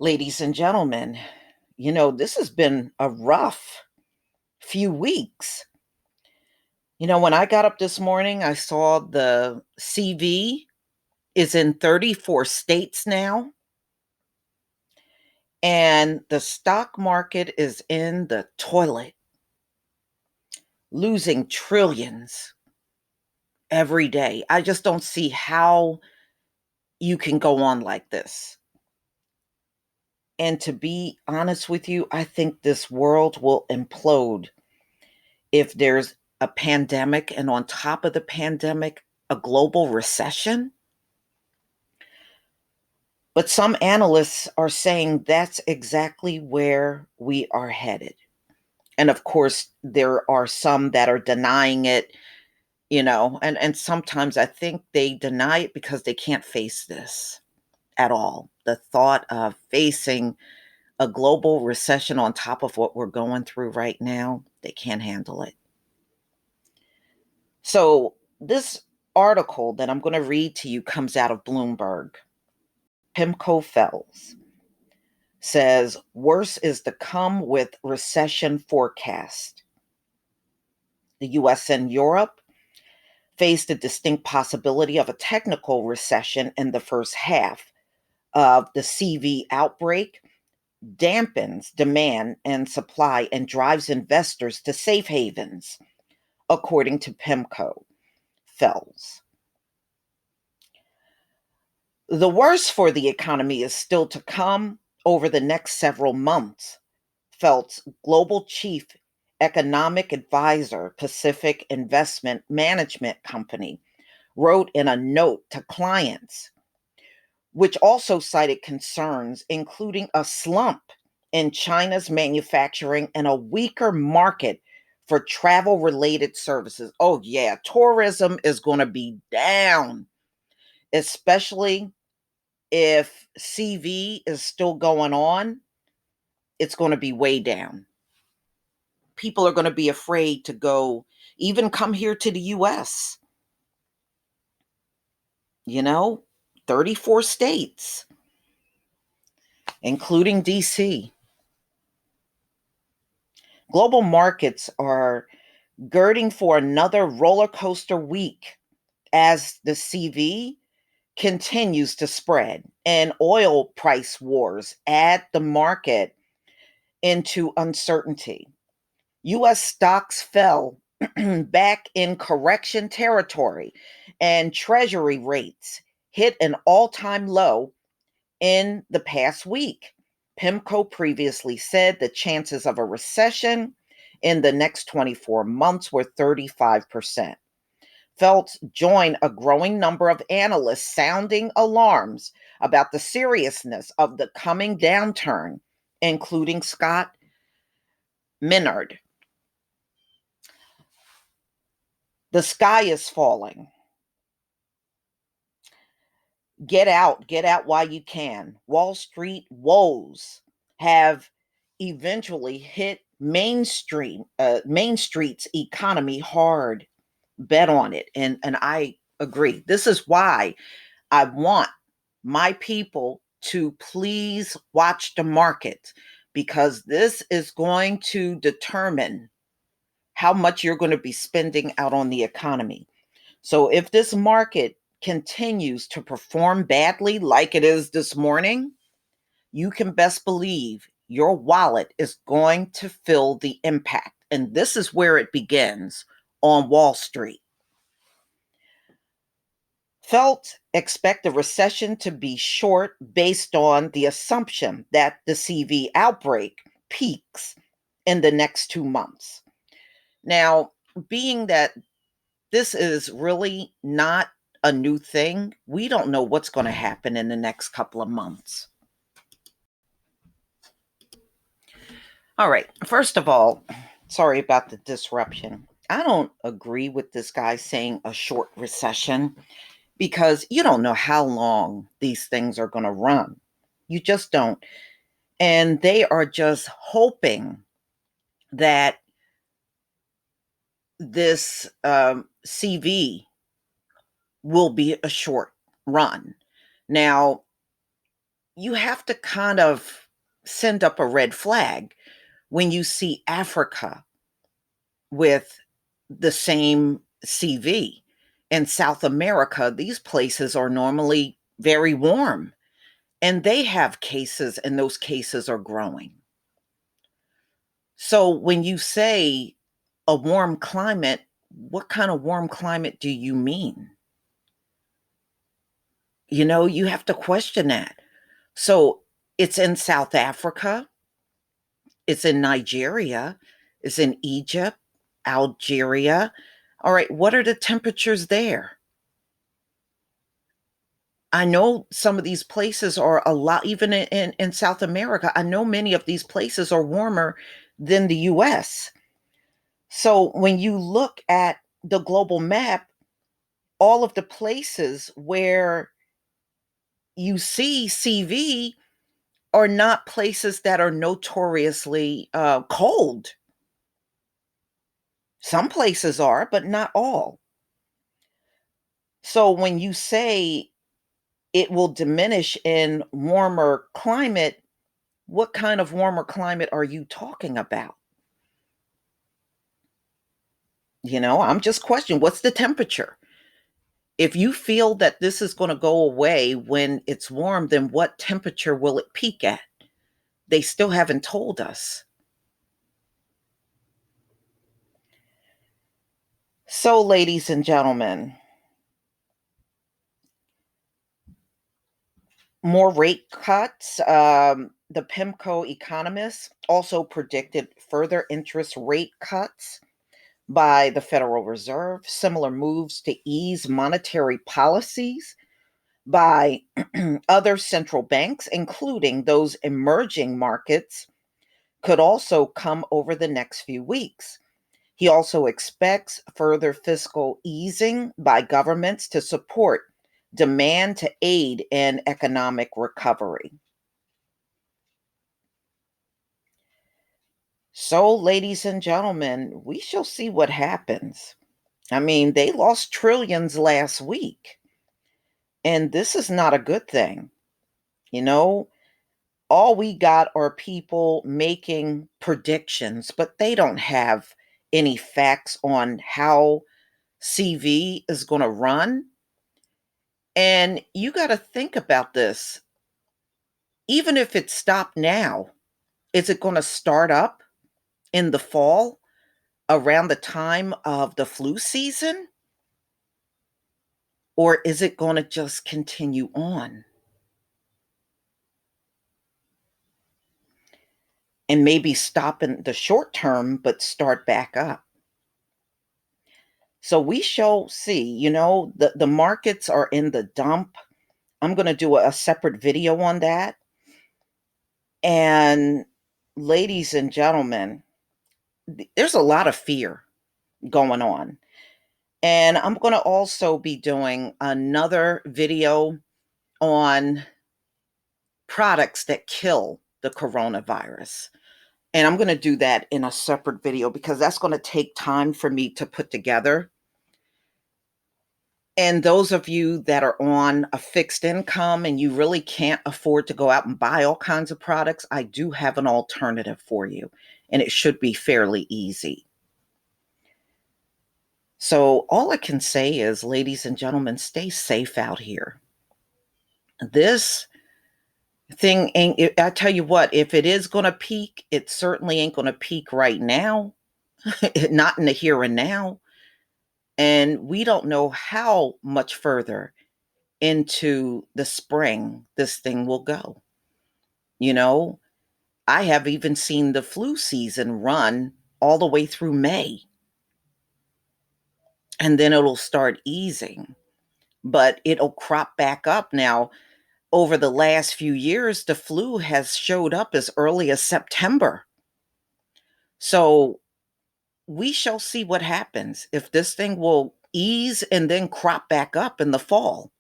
Ladies and gentlemen, this has been a rough few weeks. When I got up this morning, I saw the CV is in 34 states now, and the stock market is in the toilet, losing trillions every day. I just don't see how you can go on like this. And to be honest with you, I think this world will implode if there's a pandemic, and on top of the pandemic, a global recession. But some analysts are saying that's exactly where we are headed. And of course, there are some that are denying it, and sometimes I think they deny it because they can't face this at all. The thought of facing a global recession on top of what we're going through right now, they can't handle it. So, this article that I'm going to read to you comes out of Bloomberg. Pimco Fells says, worse is to come with recession forecast. The US and Europe face the distinct possibility of a technical recession in the first half of the CV outbreak, dampens demand and supply and drives investors to safe havens, according to Pimco Fells. The worst for the economy is still to come over the next several months, Felt's global chief economic advisor, Pacific Investment Management Company, wrote in a note to clients, which also cited concerns, including a slump in China's manufacturing and a weaker market for travel related services. Oh, yeah, tourism is going to be down, especially if CV is still going on. It's going to be way down. People are going to be afraid to go, even come here to the US, you know, 34 states, including DC. Global markets are girding for another roller coaster week as the CV continues to spread and oil price wars add the market into uncertainty. US stocks fell back in correction territory, and Treasury rates hit an all time low in the past week. PIMCO previously said the chances of a recession in the next 24 months were 35%. Feltz joined a growing number of analysts sounding alarms about the seriousness of the coming downturn, including Scott Minard. The sky is falling. Get out while you can. Wall Street woes have eventually hit Main Street's economy hard. Bet on it. And I agree. This is why I want my people to please watch the market, because this is going to determine how much you're going to be spending out on the economy. So if this market continues to perform badly like it is this morning, you can best believe your wallet is going to feel the impact. And this is where it begins, on Wall Street. Felt expect the recession to be short based on the assumption that the CV outbreak peaks in the next 2 months. Now, being that this is really not a new thing, we don't know what's going to happen in the next couple of months. All right. First of all, sorry about the disruption. I don't agree with this guy saying a short recession, because you don't know how long these things are going to run. You just don't. And they are just hoping that this CV will be a short run. Now, you have to kind of send up a red flag when you see Africa with the same CV. In South America, these places are normally very warm and they have cases, and those cases are growing. So when you say a warm climate, what kind of warm climate do you mean? You have to question that. So it's in South Africa, it's in Nigeria, it's in Egypt, Algeria. All right, what are the temperatures there? I know some of these places are a lot, even in South America. I know many of these places are warmer than the US. So when you look at the global map, all of the places where you see CV are not places that are notoriously cold. Some places are, but not all. So when you say it will diminish in warmer climate, what kind of warmer climate are you talking about? I'm just questioning, what's the temperature? If you feel that this is going to go away when it's warm, then what temperature will it peak at? They still haven't told us. So, ladies and gentlemen, more rate cuts. The PIMCO economists also predicted further interest rate cuts by the Federal Reserve, similar moves to ease monetary policies by other central banks, including those emerging markets, could also come over the next few weeks. He also expects further fiscal easing by governments to support demand to aid in economic recovery. So, ladies and gentlemen, we shall see what happens. I mean, they lost trillions last week, and this is not a good thing. You know, all we got are people making predictions, but they don't have any facts on how CV is going to run. And you got to think about this. Even if it stopped now, is it going to start up in the fall around the time of the flu season? Or is it going to just continue on and maybe stop in the short term, but start back up? So we shall see. The markets are in the dump. I'm going to do a separate video on that. And ladies and gentlemen, there's a lot of fear going on. And I'm going to also be doing another video on products that kill the coronavirus. And I'm going to do that in a separate video because that's going to take time for me to put together. And those of you that are on a fixed income and you really can't afford to go out and buy all kinds of products, I do have an alternative for you. And it should be fairly easy. So all I can say is, ladies and gentlemen, stay safe out here. This thing ain't, I tell you what, if it is going to peak, it certainly ain't going to peak right now, not in the here and now. And we don't know how much further into the spring this thing will go. You know, I have even seen the flu season run all the way through May. And then it'll start easing, but it'll crop back up. Now, over the last few years, the flu has showed up as early as September. So we shall see what happens if this thing will ease and then crop back up in the fall.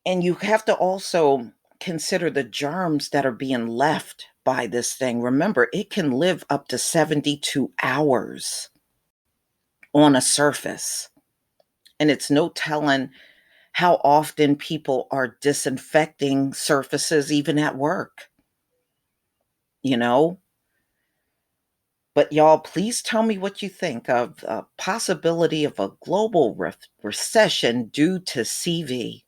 And you have to also consider the germs that are being left by this thing. Remember, it can live up to 72 hours on a surface. And it's no telling how often people are disinfecting surfaces even at work, you know? But y'all, please tell me what you think of a possibility of a global recession due to CV.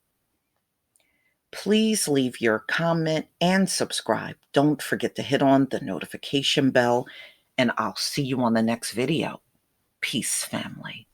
Please leave your comment and subscribe. Don't forget to hit on the notification bell, and I'll see you on the next video. Peace, family.